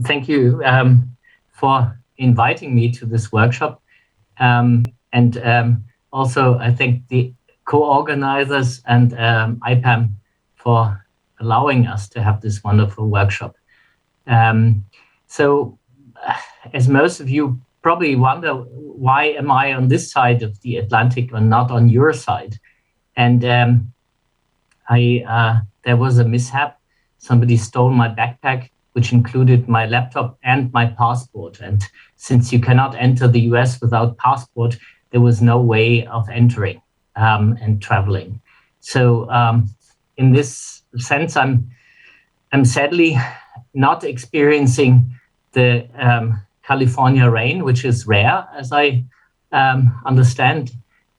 thank you for inviting me to this workshop. Also, I thank the co-organizers and IPAM for allowing us to have this wonderful workshop. As most of you probably wonder, why am I on this side of the Atlantic and not on your side? And there was a mishap. Somebody stole my backpack, which included my laptop and my passport. And since you cannot enter the US without passport, there was no way of entering and traveling. So in this sense, I'm sadly not experiencing the California rain, which is rare, as I understand,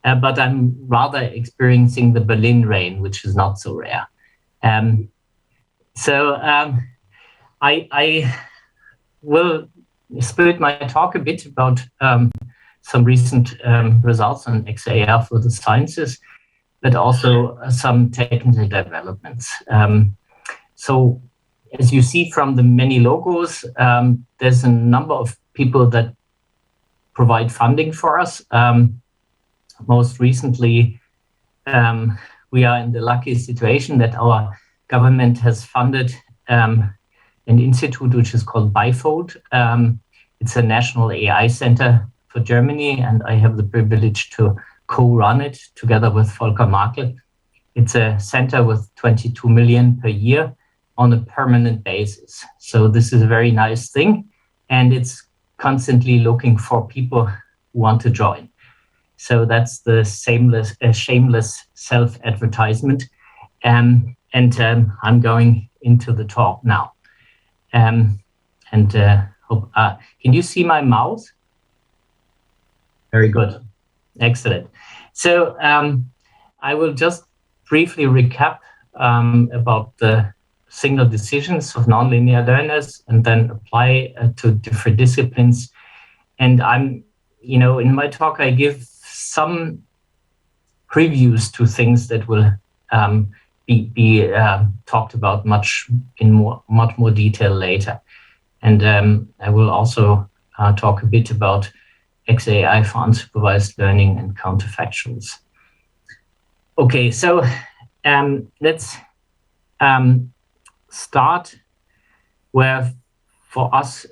but I'm rather experiencing the Berlin rain, which is not so rare. I will split my talk a bit about some recent results on XAI for the sciences, but also some technical developments. So as you see from the many logos, there's a number of people that provide funding for us. Most recently, we are in the lucky situation that our government has funded an institute which is called Bifold. It's a national AI center for Germany, and I have the privilege to co-run it together with Volker Markel. It's a center with 22 million per year on a permanent basis. So this is a very nice thing, and it's constantly looking for people who want to join. So that's the shameless self-advertisement. I'm going into the talk now. Can you see my mouse? Very good, excellent. So I will just briefly recap about the signal decisions of nonlinear learners and then apply to different disciplines. And in my talk, I give some previews to things that will be talked about much more detail later. And I will also talk a bit about XAI for unsupervised learning and counterfactuals. Okay, so let's start where, for us,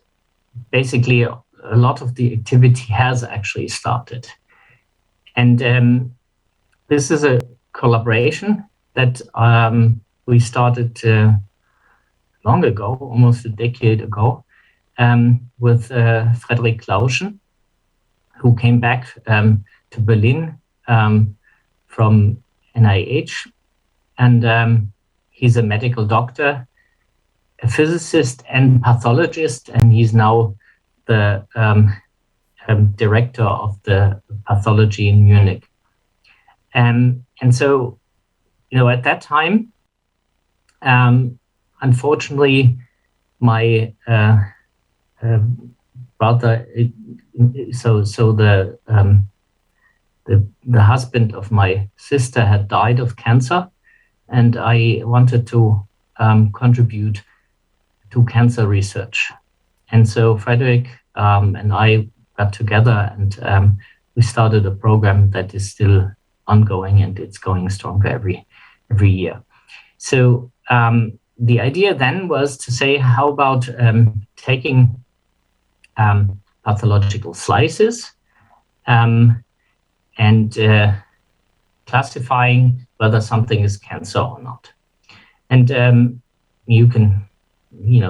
basically a lot of the activity has actually started. And this is a collaboration that we started long ago, almost a decade ago, with Frederick Klauschen, who came back to Berlin from NIH. And he's a medical doctor, a physicist and pathologist, and he's now the director of the pathology in Munich. And so, at that time, unfortunately, my brother, the husband of my sister had died of cancer, and I wanted to contribute to cancer research. And so Frederick and I got together, and we started a program that is still ongoing, and it's going stronger every year. So the idea then was to say, how about taking pathological slices and classifying whether something is cancer or not. And you can,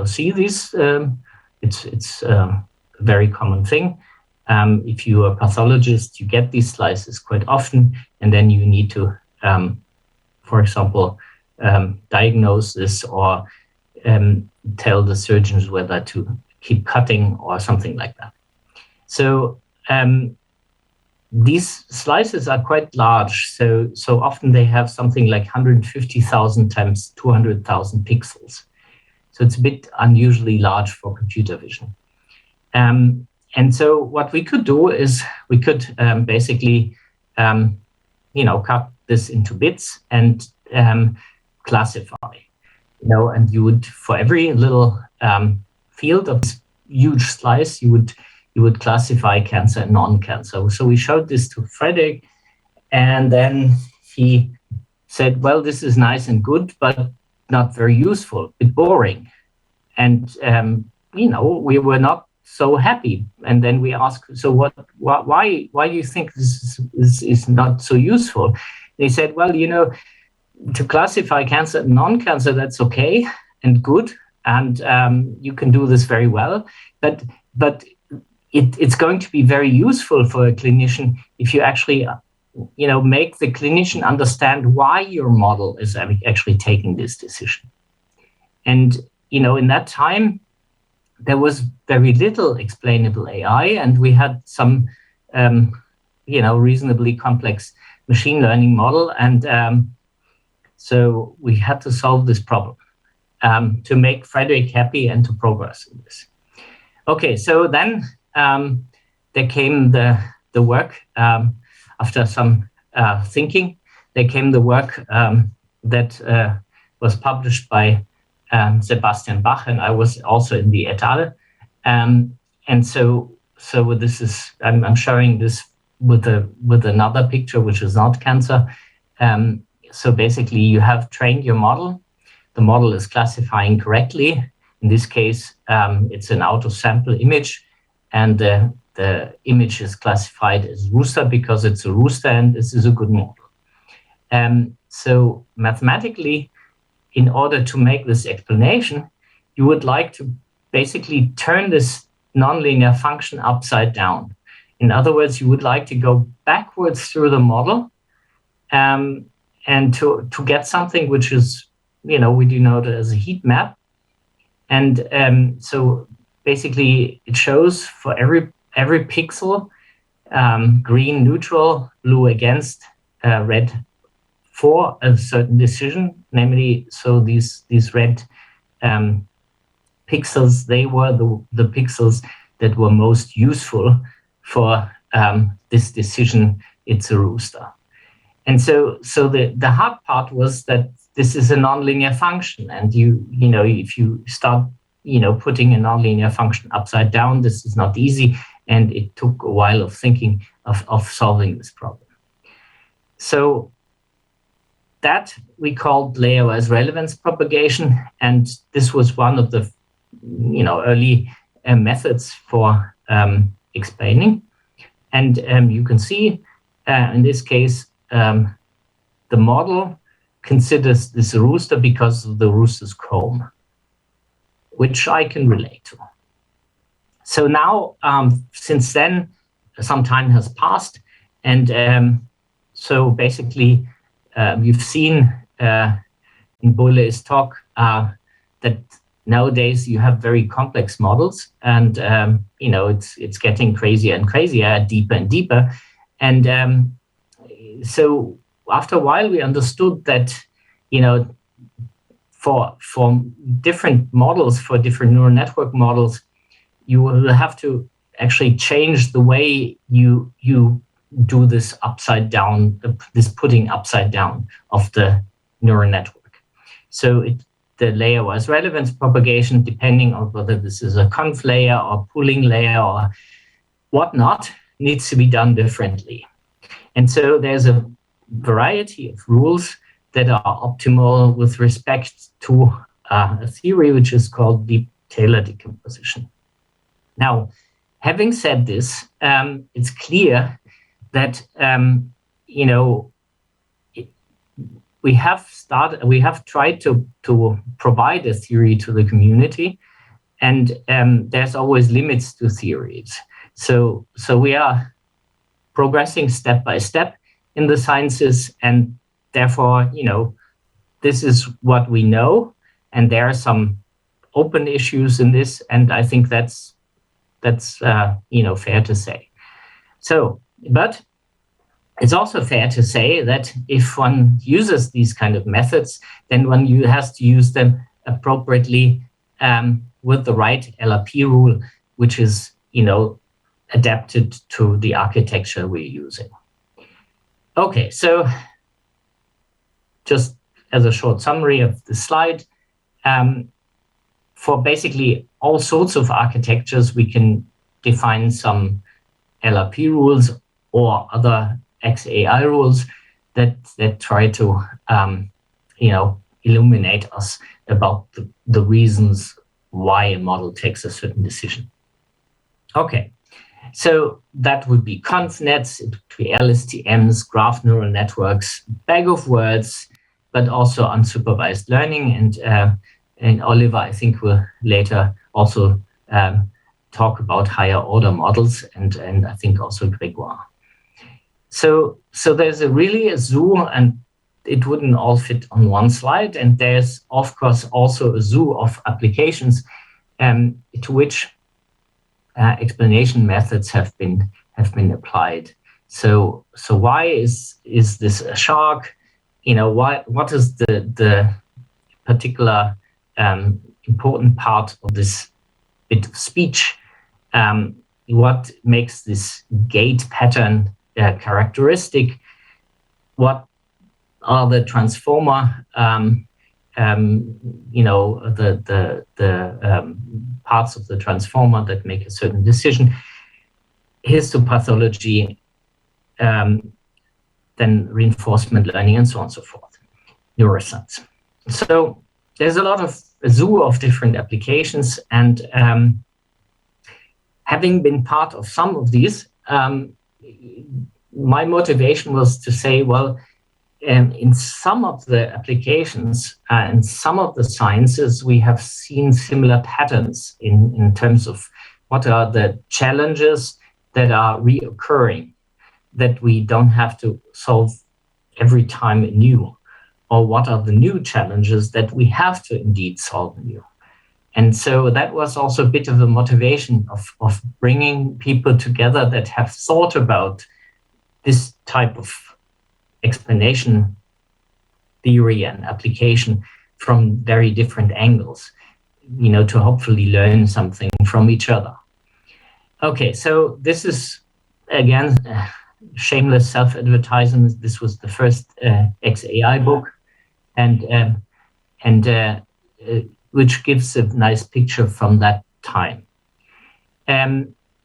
see this. It's a very common thing. If you are a pathologist, you get these slices quite often, and then you need to, for example, diagnose this or tell the surgeons whether to keep cutting or something like that. So these slices are quite large. So often they have something like 150,000 times 200,000 pixels. So it's a bit unusually large for computer vision. And so what we could do is we could basically, cut this into bits and classify, and you would, for every little field of this huge slice, you would classify cancer and non-cancer. So we showed this to Frederick, and then he said, well, this is nice and good, but not very useful, a bit boring. And, we were not so happy. And then we asked, so why do you think this is not so useful? They said, well, to classify cancer and non-cancer, that's okay and good. And you can do this very well. But it's going to be very useful for a clinician if you actually make the clinician understand why your model is actually taking this decision. And, in that time, there was very little explainable AI, and we had some, reasonably complex machine learning model. And so we had to solve this problem to make Frederick happy and to progress in this. Okay, so then there came the work. After some thinking, there came the work that was published by Sebastian Bach, and I was also in the et al. And so this is, I'm showing this with another picture, which is not cancer. So basically, you have trained your model. The model is classifying correctly. In this case, it's an out-of-sample image, and the image is classified as rooster because it's a rooster, and this is a good model. So mathematically, in order to make this explanation, you would like to basically turn this nonlinear function upside down. In other words, you would like to go backwards through the model and to get something which is, we denote it as a heat map. And so basically it shows for every pixel, green neutral, blue against, red for a certain decision, namely, so these red pixels, they were the pixels that were most useful for this decision, it's a rooster. And so the hard part was that this is a nonlinear function, and if you start putting a nonlinear function upside down, this is not easy, and it took a while of thinking of solving this problem. So that we called layer-wise relevance propagation, and this was one of the early methods for explaining. And you can see in this case the model considers this a rooster because of the rooster's comb, which I can relate to. So now, since then, some time has passed, and so basically, you've seen in Bulle's talk that nowadays you have very complex models, and it's getting crazier and crazier, deeper and deeper, and so after a while we understood that for different models, for different neural network models, you will have to actually change the way you do this upside down, this putting upside down of the neural network. So the layer-wise relevance propagation, depending on whether this is a conv layer or pooling layer or whatnot, needs to be done differently. And so there's a variety of rules that are optimal with respect to a theory which is called deep Taylor decomposition. Now, having said this, it's clear that we have tried to provide a theory to the community, and there's always limits to theories. So we are progressing step by step in the sciences, and therefore, this is what we know, and there are some open issues in this, and I think that's fair to say. So, but it's also fair to say that if one uses these kind of methods, then one has to use them appropriately with the right LRP rule, which is, adapted to the architecture we're using. Okay, so just as a short summary of the slide, for basically all sorts of architectures, we can define some LRP rules or other XAI rules that try to illuminate us about the reasons why a model takes a certain decision. Okay, so that would be ConvNets, it would be LSTMs, graph neural networks, bag of words, but also unsupervised learning. And Oliver, I think, will later also talk about higher order models, and I think also Grégoire. So there's really a zoo, and it wouldn't all fit on one slide. And there's, of course, also a zoo of applications to which explanation methods have been applied. So why is this a shark? What is the particular important part of this bit of speech? What makes this gait pattern characteristic? What are the transformer, parts of the transformer that make a certain decision? Histopathology, then reinforcement learning, and so on and so forth. Neuroscience. So there's a zoo of different applications, and having been part of some of these, my motivation was to say, well, in some of the applications and some of the sciences, we have seen similar patterns in terms of what are the challenges that are reoccurring, that we don't have to solve every time anew, or what are the new challenges that we have to indeed solve anew. And so that was also a bit of a motivation of bringing people together that have thought about this type of explanation theory and application from very different angles, to hopefully learn something from each other. Okay, so this is, again, shameless self-advertisement. This was the first XAI book, and which gives a nice picture from that time.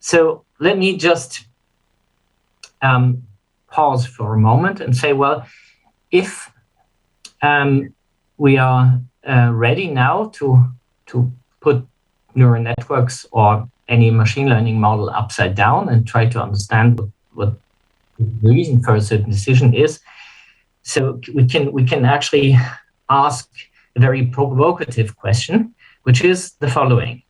So let me just pause for a moment and say, well, if we are ready now to put neural networks or any machine learning model upside down and try to understand what the reason for a certain decision is, so we can actually ask a very provocative question, which is the following.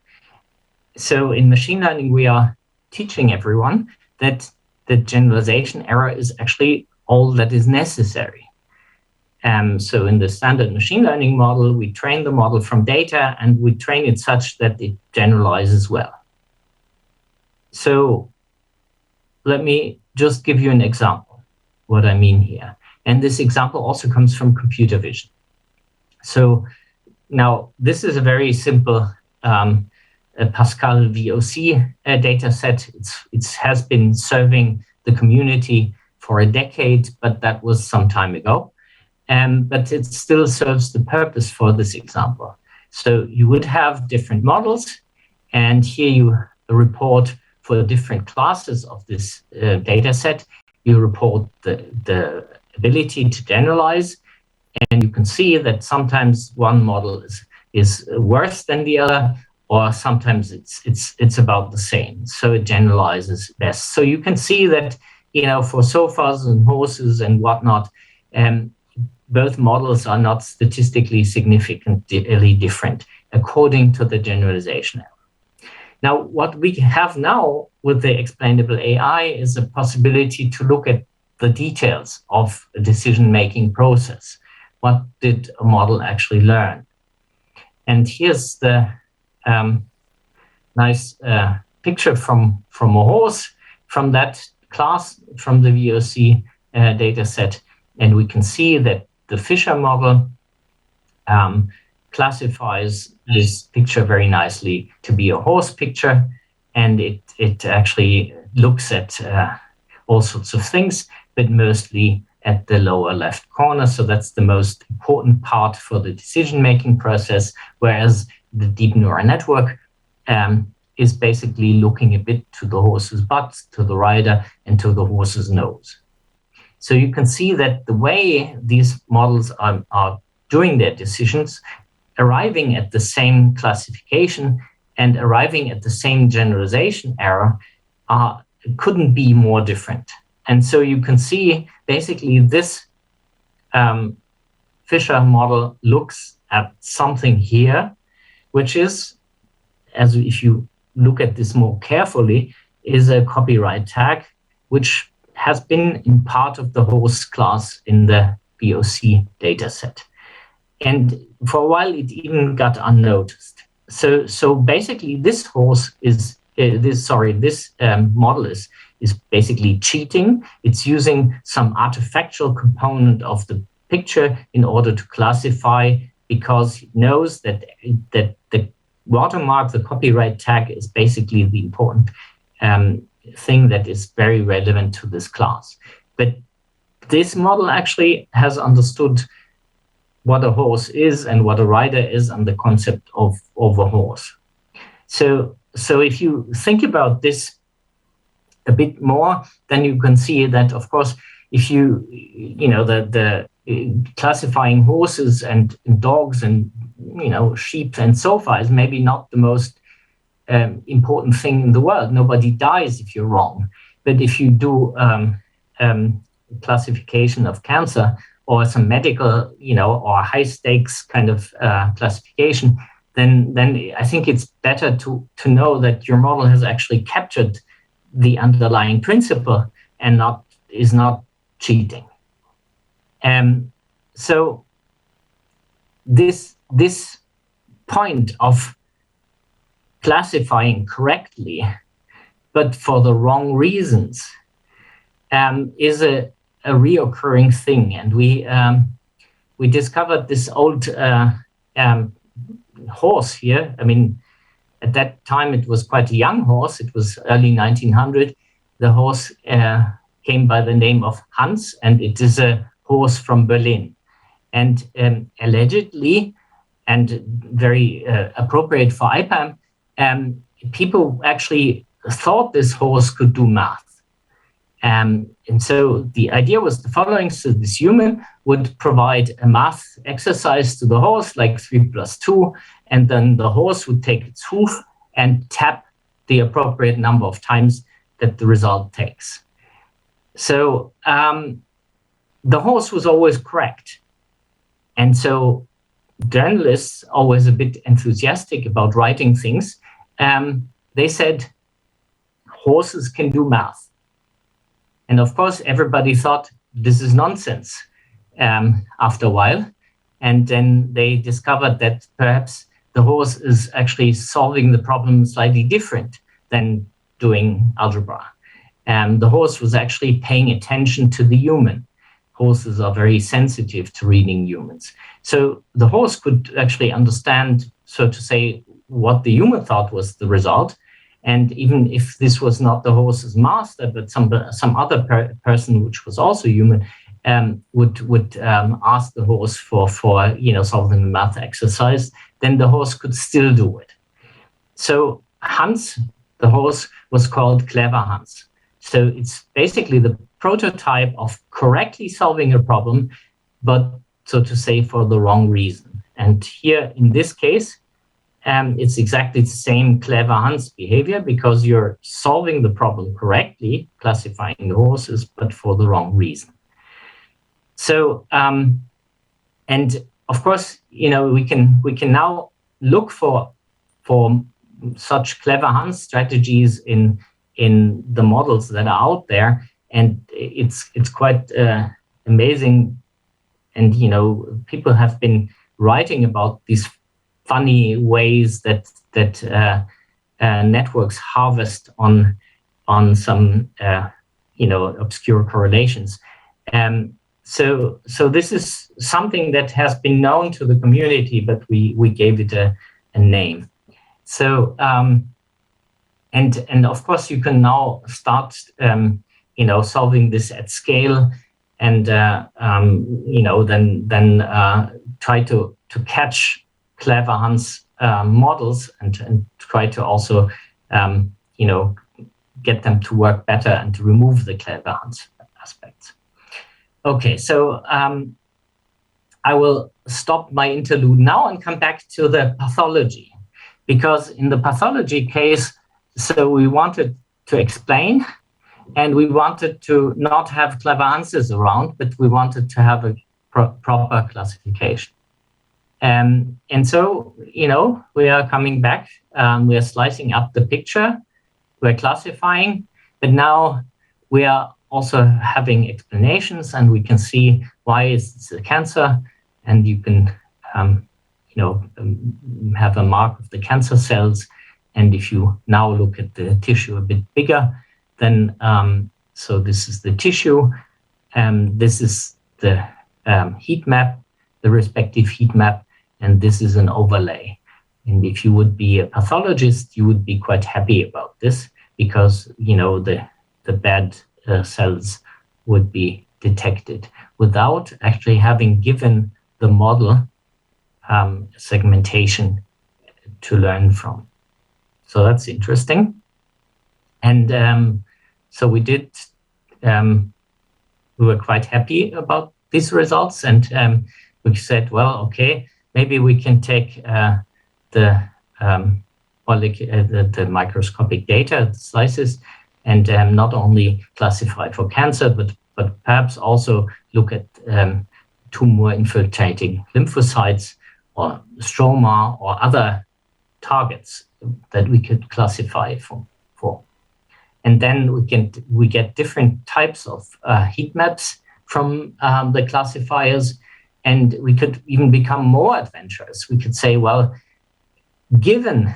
So in machine learning, we are teaching everyone that the generalization error is actually all that is necessary. So in the standard machine learning model, we train the model from data, and we train it such that it generalizes well. So let me just give you an example, what I mean here. And this example also comes from computer vision. So now this is a very simple Pascal VOC data set. It has been serving the community for a decade, but that was some time ago. But it still serves the purpose for this example. So you would have different models, and here you report for different classes of this data set. You report the ability to generalize, and you can see that sometimes one model is worse than the other, or sometimes it's about the same. So it generalizes best. So you can see that, for sofas and horses and whatnot, both models are not statistically significantly different according to the generalization error. Now, what we have now with the explainable AI is a possibility to look at the details of a decision-making process. What did a model actually learn? And here's the nice picture from a horse from that class, from the VOC data set. And we can see that the Fisher model classifies this picture very nicely to be a horse picture. And it actually looks at all sorts of things, but mostly at the lower left corner. So that's the most important part for the decision-making process, whereas the deep neural network is basically looking a bit to the horse's butt, to the rider, and to the horse's nose. So you can see that the way these models are doing their decisions, arriving at the same classification and arriving at the same generalization error, couldn't be more different. And so you can see basically this Fisher model looks at something here, which is, as if you look at this more carefully, is a copyright tag, which has been in part of the host class in the VOC dataset. And for a while, it even got unnoticed. So basically, this horse is this model is basically cheating. It's using some artifactual component of the picture in order to classify, because it knows that the watermark, the copyright tag, is basically the important thing that is very relevant to this class. But this model actually has understood what a horse is and what a rider is and the concept of a horse. So if you think about this a bit more, then you can see that, of course, if the classifying horses and dogs and sheep and so far is maybe not the most important thing in the world. Nobody dies if you're wrong. But if you do classification of cancer or some medical, or high stakes kind of classification, then I think it's better to know that your model has actually captured the underlying principle and is not cheating. So this point of classifying correctly, but for the wrong reasons, is a reoccurring thing. And we discovered this old horse here. I mean, at that time, it was quite a young horse. It was early 1900. The horse came by the name of Hans, and it is a horse from Berlin. And allegedly, and very appropriate for IPAM, people actually thought this horse could do math. And so the idea was the following. So this human would provide a math exercise to the horse, like 3 + 2, and then the horse would take its hoof and tap the appropriate number of times that the result takes. So the horse was always correct. And so journalists, always a bit enthusiastic about writing things, they said, horses can do math. And of course, everybody thought this is nonsense after a while. And then they discovered that perhaps the horse is actually solving the problem slightly different than doing algebra. The horse was actually paying attention to the human. Horses are very sensitive to reading humans. So the horse could actually understand, so to say, what the human thought was the result. And even if this was not the horse's master, but some other person, which was also human, would ask the horse for solving the math exercise, then the horse could still do it. So Hans, the horse, was called Clever Hans. So it's basically the prototype of correctly solving a problem, but so to say, for the wrong reason. And here in this case, it's exactly the same Clever Hans behavior, because you're solving the problem correctly, classifying the horses, but for the wrong reason. So, and of course, we can now look for such Clever Hans strategies in the models that are out there, and it's quite amazing. And people have been writing about these funny ways that networks harvest on some obscure correlations. So this is something that has been known to the community, but we gave it a name. So and of course you can now start solving this at scale, and then try to catch Clever Hans models and try to also, get them to work better and to remove the clever aspects. Okay, so I will stop my interlude now and come back to the pathology, because in the pathology case, so we wanted to explain, and we wanted to not have clever answers around, but we wanted to have a proper classification. And so, we are coming back, we are slicing up the picture, we're classifying, but now we are also having explanations, and we can see why it's a cancer, and you can, have a mark of the cancer cells. And if you now look at the tissue a bit bigger, then, so this is the tissue, this is the heat map, the respective heat map, and this is an overlay. And if you would be a pathologist, you would be quite happy about this, because, the bad cells would be detected without actually having given the model segmentation to learn from. So that's interesting. And so we did, we were quite happy about these results, and we said, well, okay, maybe we can take the microscopic data, the slices, and not only classify for cancer, but perhaps also look at tumor infiltrating lymphocytes or stroma or other targets that we could classify for. And then we get different types of heat maps from the classifiers, and we could even become more adventurous. We could say, well, given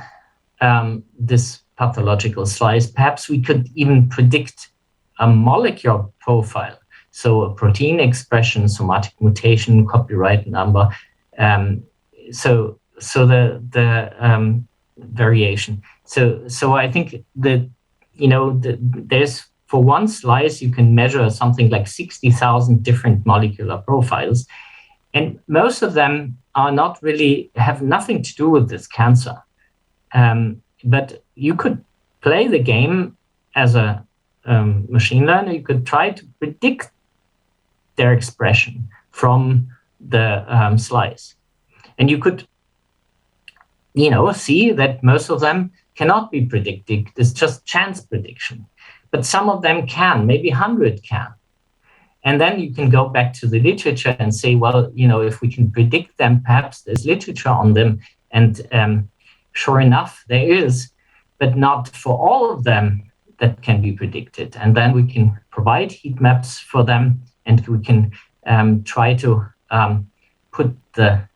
this pathological slice, perhaps we could even predict a molecular profile. So a protein expression, somatic mutation, copyright number. So the variation. So I think that, there's, for one slice, you can measure something like 60,000 different molecular profiles. And most of them are not really, have nothing to do with this cancer. But you could play the game as a machine learner. You could try to predict their expression from the slice. And you could, see that most of them cannot be predicted. It's just chance prediction. But some of them can, maybe 100 can. And then you can go back to the literature and say, well, if we can predict them, perhaps there's literature on them. And sure enough, there is, but not for all of them that can be predicted. And then we can provide heat maps for them, and we can try to put the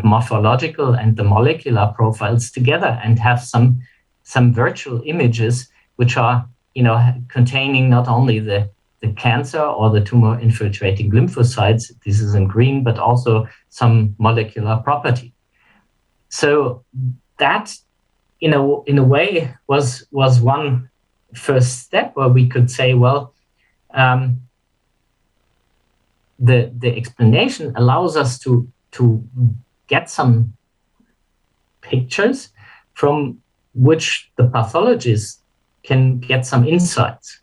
morphological and the molecular profiles together and have some virtual images which are, containing not only the cancer or the tumor infiltrating lymphocytes, this is in green, but also some molecular property. So that, in a way, was one first step where we could say, well, the explanation allows us to get some pictures from which the pathologist can get some insights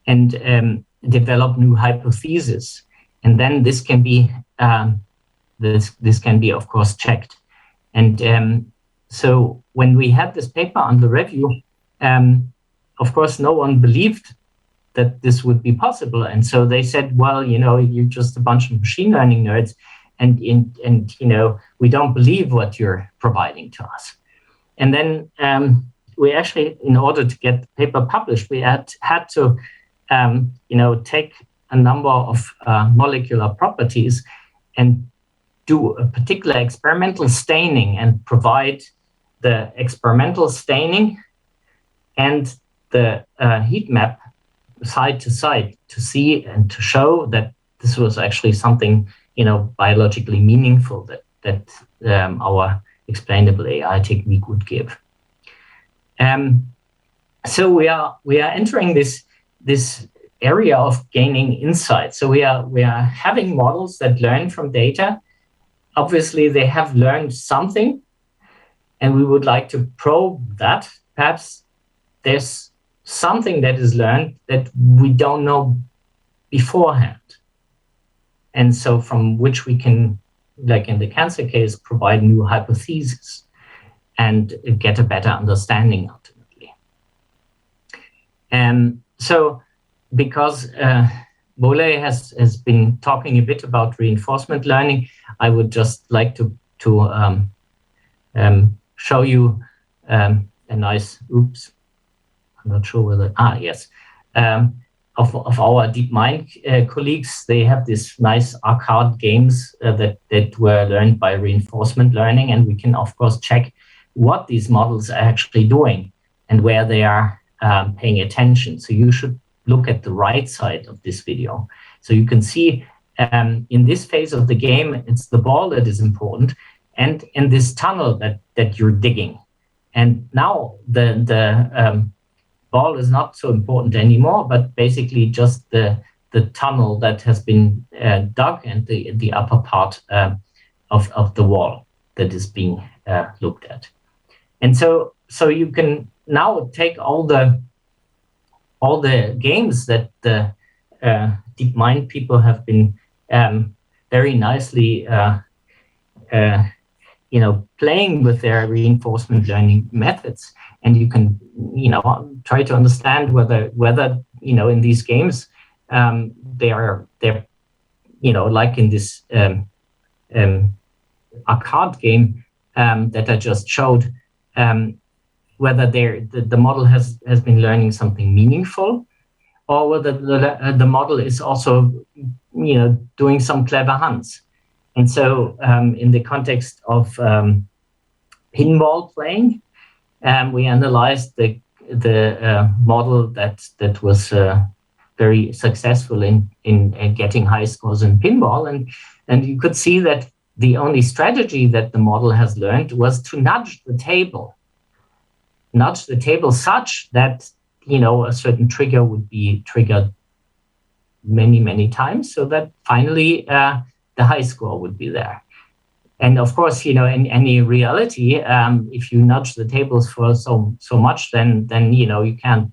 and develop new hypotheses. And then this can be, this can be, of course, checked. And so when we had this paper under review, of course, no one believed that this would be possible. And so they said, well, you're just a bunch of machine learning nerds, and we don't believe what you're providing to us. And then we actually, in order to get the paper published, we had to, take a number of molecular properties and do a particular experimental staining and provide the experimental staining and the heat map side to side to see and to show that this was actually something, biologically meaningful that our explainable AI technique would give. So we are entering this area of gaining insight. So we are having models that learn from data, obviously they have learned something, and we would like to probe that. Perhaps there's something that is learned that we don't know beforehand. And so from which we can, like in the cancer case, provide new hypotheses and get a better understanding ultimately. So because Muller has been talking a bit about reinforcement learning, I would just like to show you a nice, oops, I'm not sure whether, yes, of our DeepMind colleagues. They have these nice arcade games that were learned by reinforcement learning, and we can, of course, check what these models are actually doing and where they are paying attention. So you should look at the right side of this video. So you can see in this phase of the game, it's the ball that is important, and in this tunnel that you're digging. And now the ball is not so important anymore, but basically just the tunnel that has been dug and the upper part of the wall that is being looked at. And so you can now take all the games that the DeepMind people have been very nicely playing with their reinforcement learning methods, and you can try to understand whether in these games they're like in this arcade game that I just showed, whether the model has been learning something meaningful, or whether the model is also doing some clever hunts. And so in the context of pinball playing, we analyzed the model that was very successful in getting high scores in pinball, and you could see that the only strategy that the model has learned was to nudge the table such that a certain trigger would be triggered many times, so that finally the high score would be there. And of course, in any reality, if you nudge the tables for so much, then you can't.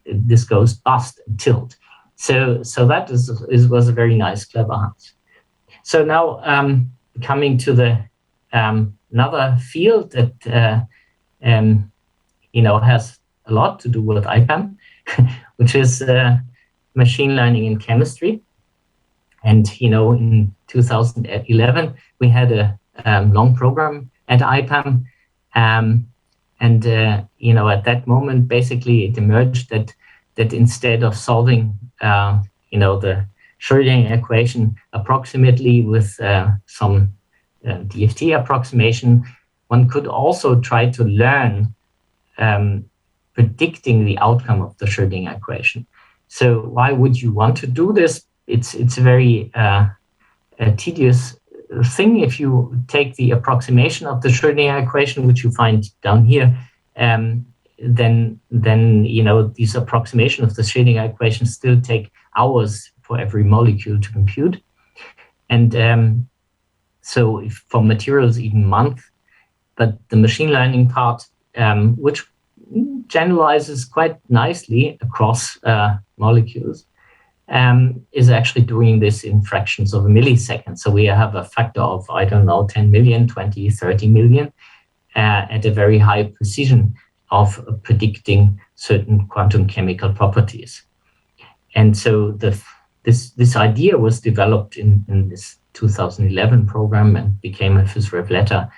This goes bust and tilt. So that was a very nice, clever hunt. So now coming to the another field that has a lot to do with IPAM, which is machine learning in chemistry. And in 2011, we had a long program at IPAM, and at that moment, basically, it emerged that instead of solving the Schrödinger equation approximately with some DFT approximation, one could also try to learn predicting the outcome of the Schrödinger equation. So why would you want to do this? It's a very tedious thing. If you take the approximation of the Schrödinger equation, which you find down here, then these approximation of the Schrödinger equation still take hours for every molecule to compute, and so if for materials even months. But the machine learning part, which generalizes quite nicely across molecules, is actually doing this in fractions of a millisecond. So we have a factor of, 10 million, 20, 30 million at a very high precision of predicting certain quantum chemical properties. And so this idea was developed in this 2011 program and became a FISREV letter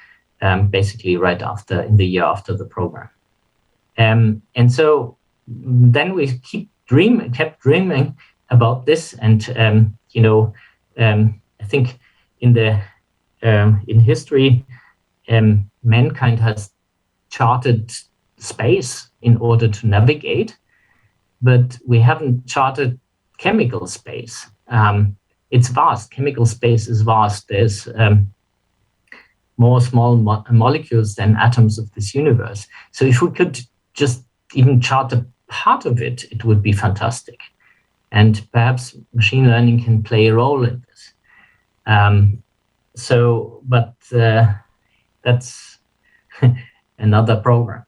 basically in the year after the program. And so then we kept dreaming about this, and I think in history, mankind has charted space in order to navigate, but we haven't charted chemical space. It's vast. Chemical space is vast. There's more small molecules than atoms of this universe. So if we could just even chart a part of it, it would be fantastic. And perhaps machine learning can play a role in this. but that's another program.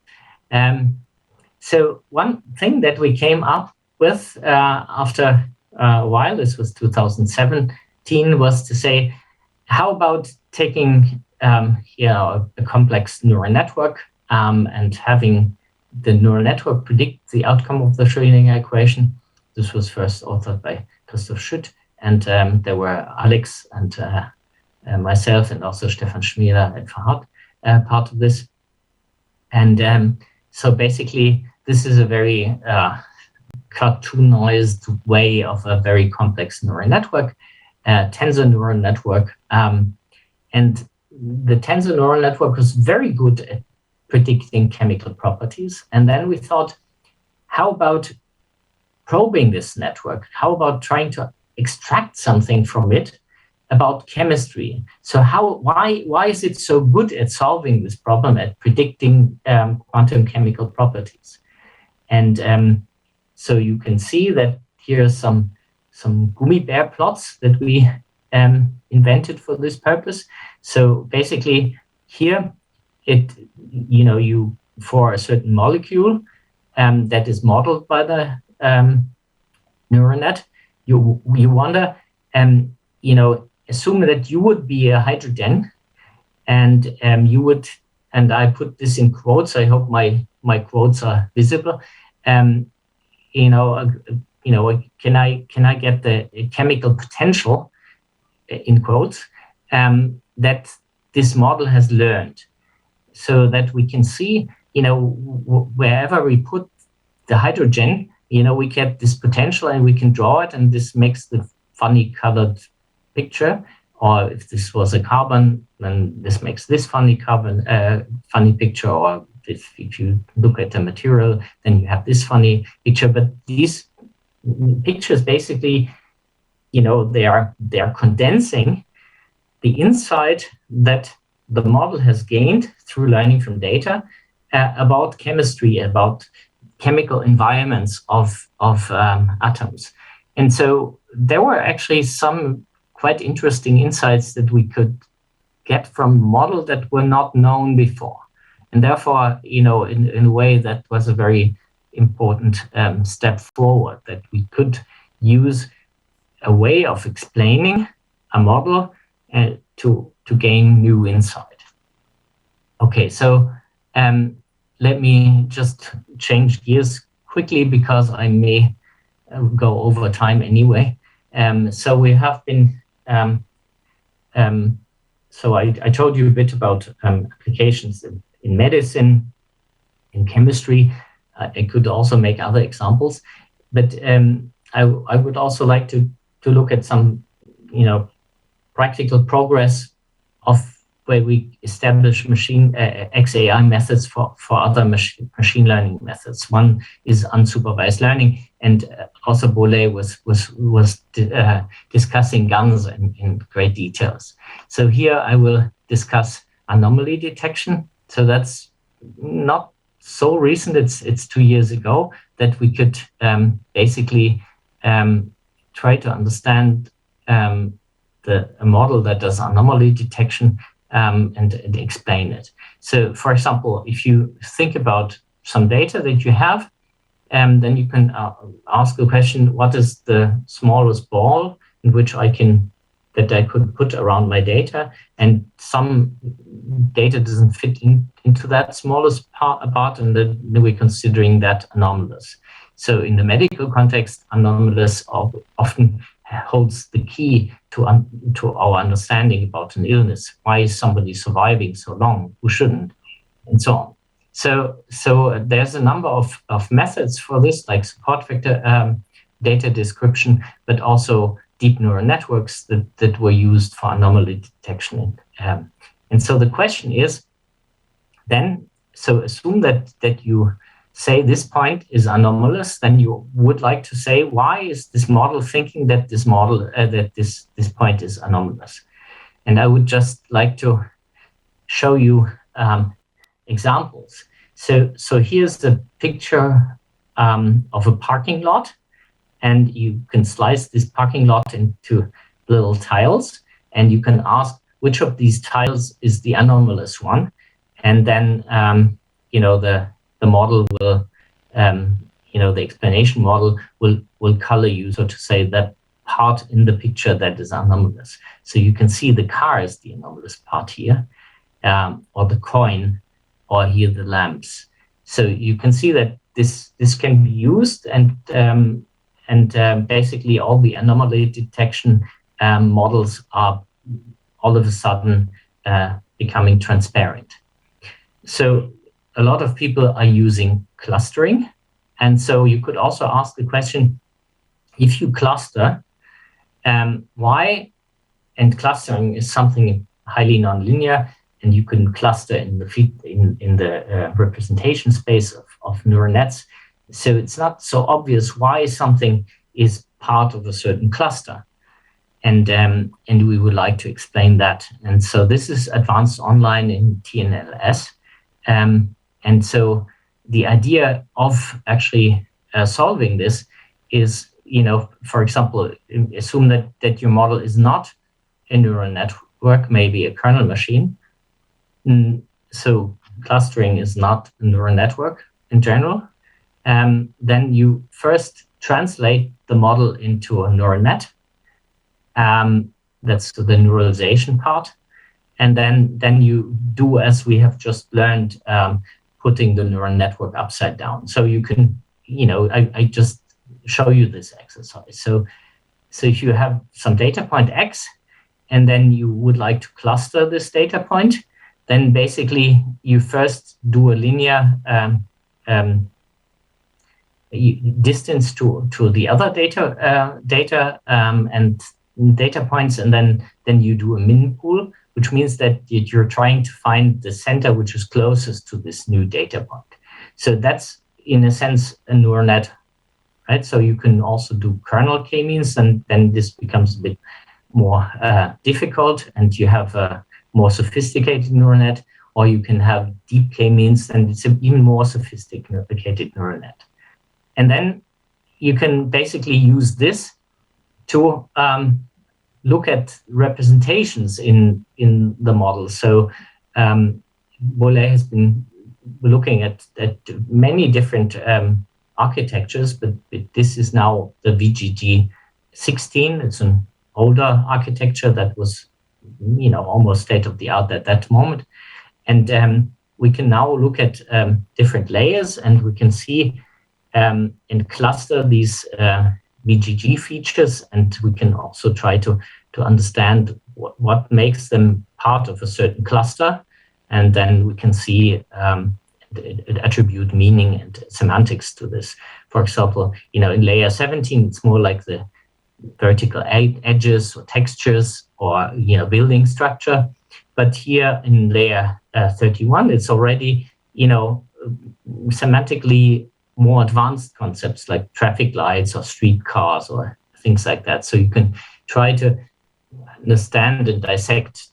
So one thing that we came up with after a while, this was 2017, was to say, how about taking a complex neural network and having the neural network predict the outcome of the Schrödinger equation. This was first authored by Christoph Schütt, and there were Alex and myself, and also Stefan Schmieder and Fahad part of this. And so basically, this is a very cartoonized way of a very complex neural network, tensor neural network. And the tensor neural network was very good at predicting chemical properties. And then we thought, how about probing this network? How about trying to extract something from it about chemistry? So why is it so good at solving this problem, at predicting quantum chemical properties? And so you can see that here are some gummy bear plots that we invented for this purpose. So basically here, you for a certain molecule that is modeled by the neural net, you wonder, assume that you would be a hydrogen, and you would, and I put this in quotes. I hope my quotes are visible. Can I get the chemical potential in quotes that this model has learned, so that we can see, wherever we put the hydrogen, we get this potential and we can draw it, and this makes the funny colored picture. Or if this was a carbon, then this makes this funny picture. Or if you look at the material, then you have this funny picture. But these pictures basically, they are condensing the insight that the model has gained through learning from data about chemistry, about chemical environments of atoms. And so there were actually some quite interesting insights that we could get from a model that were not known before. And therefore, in a way, that was a very important step forward, that we could use a way of explaining a model to gain new insight. Okay, so let me just change gears quickly, because I may go over time anyway. So we have been, so I told you a bit about applications in medicine, in chemistry. I could also make other examples, but I would also like to look at some, practical progress of where we establish XAI methods for other machine learning methods. One is unsupervised learning, and also Bolet was discussing GANs in great details. So here I will discuss anomaly detection. So that's not so recent. It's 2 years ago that we could basically try to understand a model that does anomaly detection and explain it. So, for example, if you think about some data that you have, then you can ask the question: what is the smallest ball in which I could put around my data? And some data doesn't fit into that smallest part, and then we're considering that anomalous. So, in the medical context, anomalous often holds the key to our understanding about an illness. Why is somebody surviving so long? Who shouldn't? And so on. So there's a number of methods for this, like support vector data description, but also deep neural networks that were used for anomaly detection. And so the question is then, so assume that you say this point is anomalous, then you would like to say, why is this model thinking that this point is anomalous? And I would just like to show you examples. So here's the picture of a parking lot, and you can slice this parking lot into little tiles, and you can ask, which of these tiles is the anomalous one, and then the model will, the explanation model will color you, so to say, that part in the picture that is anomalous. So you can see the car is the anomalous part here, or the coin, or here the lamps. So you can see that this can be used, and basically all the anomaly detection models are all of a sudden becoming transparent. So a lot of people are using clustering. And so you could also ask the question, if you cluster, why? And clustering is something highly nonlinear, and you can cluster in the representation space of neural nets. So it's not so obvious why something is part of a certain cluster. And we would like to explain that. And so this is advanced online in TNLS. And so the idea of actually solving this is, for example, assume that your model is not a neural network, maybe a kernel machine. So clustering is not a neural network in general. Then you first translate the model into a neural net. That's the neuralization part. And then you do, as we have just learned, putting the neural network upside down. So you can, I just show you this exercise. So if you have some data point X, and then you would like to cluster this data point, then basically you first do a linear distance to the other data and data points, and then you do a min pool, which means that you're trying to find the center which is closest to this new data point. So that's, in a sense, a neural net, right? So you can also do kernel k-means, and then this becomes a bit more difficult, and you have a more sophisticated neural net, or you can have deep k-means, and it's an even more sophisticated neural net. And then you can basically use this to look at representations in the model. So Muller has been looking at many different architectures, but this is now the VGG16. It's an older architecture that was, almost state of the art at that moment. And we can now look at different layers, and we can see and cluster these VGG features, and we can also try to understand what makes them part of a certain cluster, and then we can see attribute meaning and semantics to this. For example, in layer 17, it's more like the vertical edges or textures or building structure, but here in layer 31, it's already semantically more advanced concepts like traffic lights or streetcars or things like that. So you can try to understand and dissect,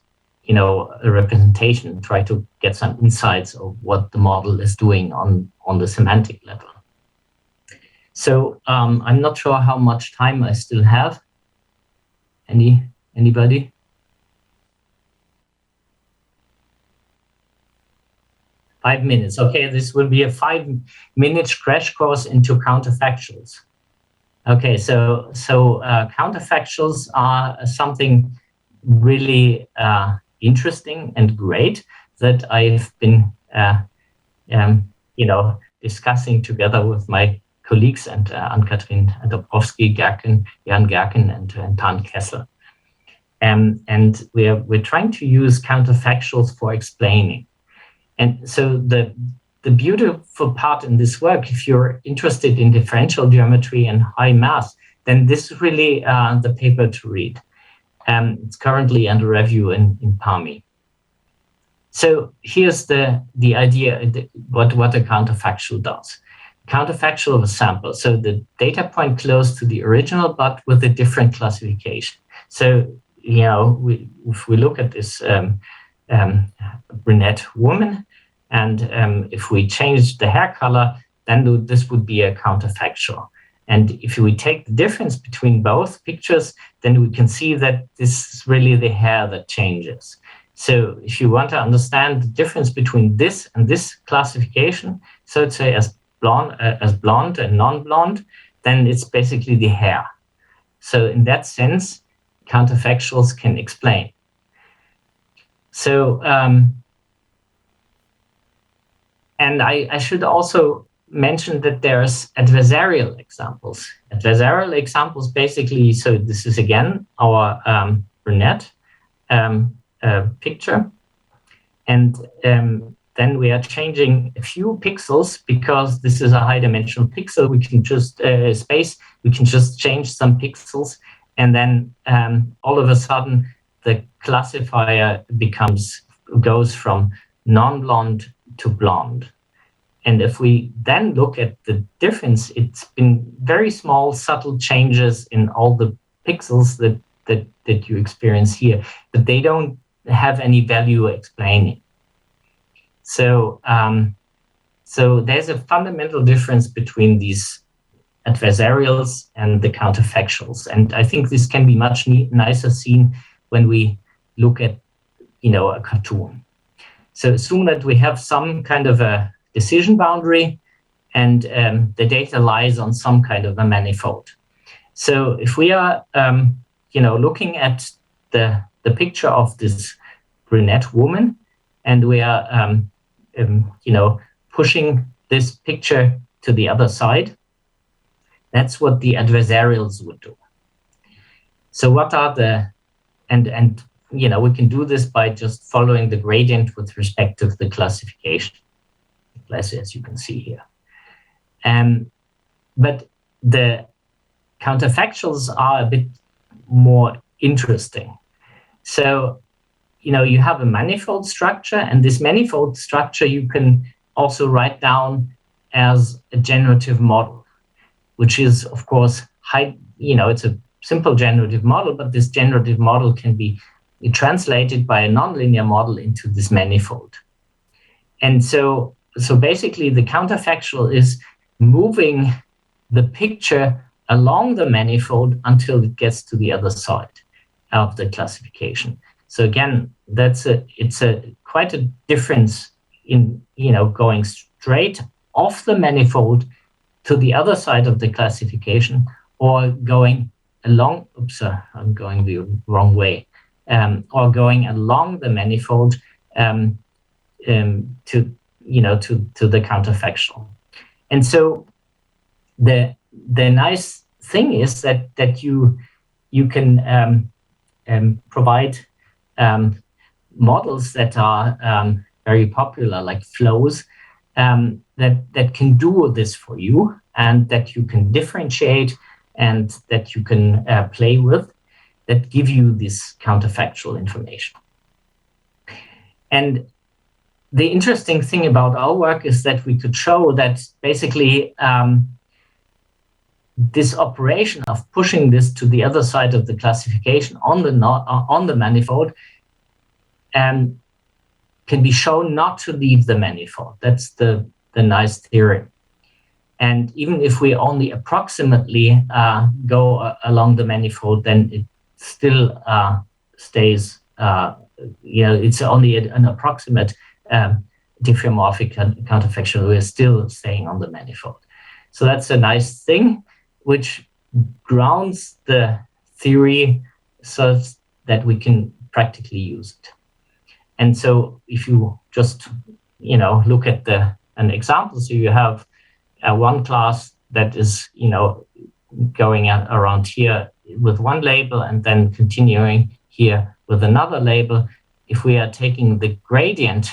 a representation, try to get some insights of what the model is doing on the semantic level. So I'm not sure how much time I still have. Anybody? Five minutes. Okay, this will be a 5-minute crash course into counterfactuals. Okay, so counterfactuals are something really interesting and great that I've been, discussing together with my colleagues and Ann-Kathrin Dobrowski, Jan Gerken, and Tan Kessel. And we're trying to use counterfactuals for explaining. And so the beautiful part in this work, if you're interested in differential geometry and high math, then this is really the paper to read. It's currently under review in PAMI. So here's the idea, what a counterfactual does. Counterfactual of a sample. So the data point close to the original, but with a different classification. So, if we look at this brunette woman, and if we change the hair color, then this would be a counterfactual. And if we take the difference between both pictures, then we can see that this is really the hair that changes. So if you want to understand the difference between this and this classification, so to say as blonde and non-blonde, then it's basically the hair. So in that sense, counterfactuals can explain. So, and I should also mention that there's adversarial examples. Adversarial examples basically, so this is again our brunette picture. And then we are changing a few pixels because this is a high dimensional pixel. We can just space, we can just change some pixels. And then all of a sudden, the classifier goes from non-blonde to blonde. And if we then look at the difference, it's been very small, subtle changes in all the pixels that you experience here, but they don't have any value explaining. So, so there's a fundamental difference between these adversarials and the counterfactuals. And I think this can be much nicer seen when we look at, a cartoon. So assume that we have some kind of a decision boundary and the data lies on some kind of a manifold. So if we are, looking at the picture of this brunette woman, and we are, pushing this picture to the other side, that's what the adversarials would do. So what are the, and we can do this by just following the gradient with respect to the classification, as you can see here. But the counterfactuals are a bit more interesting. So, you have a manifold structure, and this manifold structure you can also write down as a generative model, which is, of course, it's a simple generative model, but this generative model can be translated by a nonlinear model into this manifold. And so basically the counterfactual is moving the picture along the manifold until it gets to the other side of the classification. So again, it's quite a difference in going straight off the manifold to the other side of the classification, or going along. Oops, I'm going the wrong way. Or going along the manifold to the counterfactual. And so the nice thing is that you can provide models that are very popular, like flows, that can do this for you, and that you can differentiate and that you can play with, that give you this counterfactual information. And the interesting thing about our work is that we could show that basically this operation of pushing this to the other side of the classification on the manifold can be shown not to leave the manifold. That's the nice theory. And even if we only approximately go along the manifold, then it still stays, it's only an approximate diffeomorphic counterfactual. We're still staying on the manifold. So that's a nice thing, which grounds the theory such that we can practically use it. And so if you just, look at an example, so you have one class that is, going around here with one label and then continuing here with another label. If we are taking the gradient,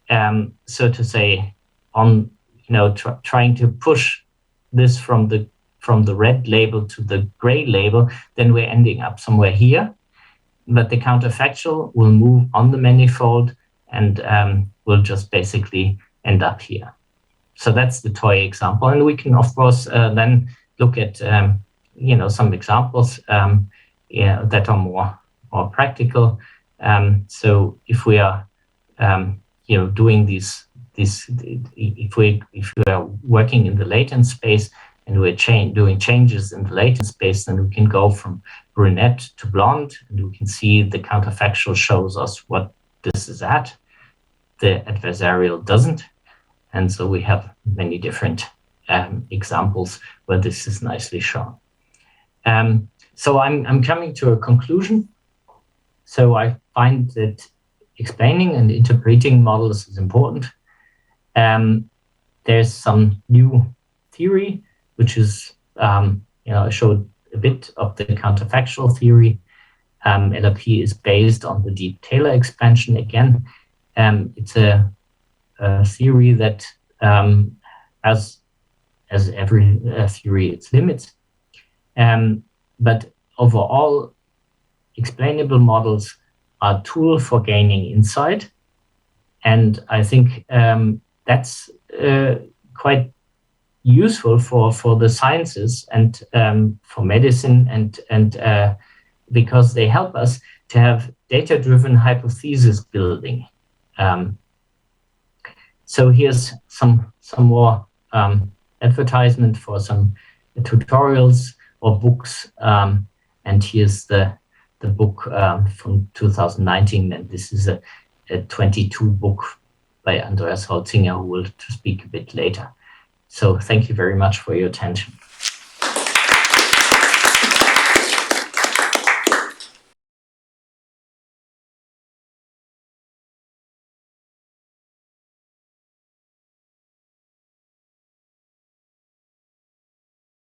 so to say, on, trying to push this from the red label to the gray label, then we're ending up somewhere here. But the counterfactual will move on the manifold and will just basically end up here. So that's the toy example. And we can, of course, then look at, some examples that are more practical. So if we are, doing these, if we are working in the latent space, and we're doing changes in the latent space, then we can go from brunette to blonde, and we can see the counterfactual shows us what this is at. The adversarial doesn't. And so we have many different examples where this is nicely shown. So I'm coming to a conclusion. So I find that explaining and interpreting models is important. There's some new theory, which is, I showed a bit of the counterfactual theory. LRP is based on the deep Taylor expansion again. It's a theory that has, as every theory, its limits. But overall, explainable models are a tool for gaining insight. And I think that's quite useful for the sciences and for medicine, and because they help us to have data-driven hypothesis building. So here's some more advertisement for some tutorials or books, and here's the book from 2019, and this is a 22 book by Andreas Holzinger, who will speak a bit later. So thank you very much for your attention.